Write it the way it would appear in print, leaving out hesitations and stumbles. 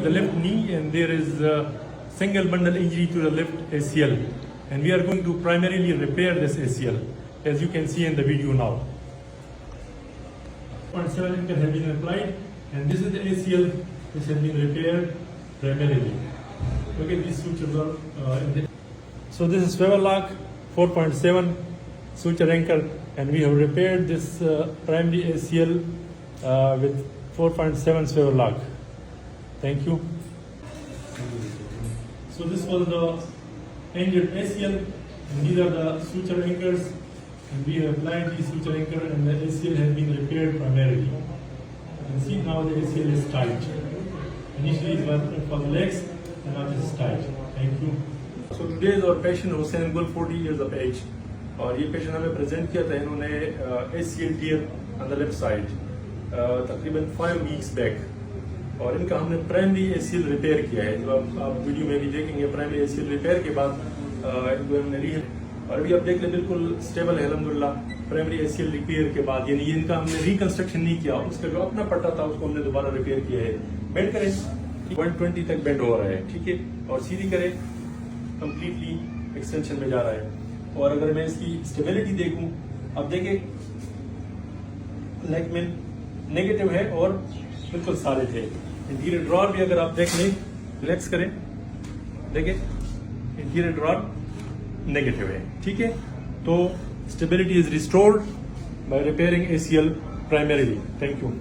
the left knee, and there is a single bundle injury to the left ACL, and we are going to primarily repair this ACL, as you can see in the video now. 0.7 anchor has been applied, and this is the ACL which has been repaired primarily. Look at these sutures are in the. So this is swivel lock, 4.7 suture anchor, and we have repaired this primary ACL with 4.7 swivel lock. Thank you. So this was the injured ACL, and these are the suture anchors, and we have applied the suture anchor, and the ACL has been repaired primarily. You can see now the ACL is tight. Initially it was legs, and now it is tight. Thank you. So today is our patient Hussein Gul, 40 years of age, और ये patient हमें present किया था इन्होंने ACL tear on the left side तकरीबन 5 weeks back, और इनका हमने प्राइमरी ACL रिपेयर किया है। जो आप वीडियो में भी देखेंगे, प्राइमरी ACL रिपेयर के बाद इनको हमने और अभी आप देख लें बिल्कुल स्टेबल है अल्हम्दुलिल्लाह। प्राइमरी ACL रिपेयर के बाद यानी इनका हमने रिकंस्ट्रक्शन नहीं किया, उसका जो अपना पट्टा था उसको हमने दोबारा रिपेयर किया है। बेंड करें 120 तक बेंड हो रहा है, ठीक है, और सीधी करें कंप्लीटली एक्सटेंशन में जा रहा है। और अगर मैं इसकी स्टेबिलिटी देखूं, अब देखें लेग में नेगेटिव है और बिल्कुल सॉलिड है। इंटीरियर ड्रॉर भी अगर आप देख लें, रिलैक्स करें, देखें इंटीरियर ड्रॉर नेगेटिव है, ठीक है। तो stability is restored bye repairing ACL primarily. Thank you.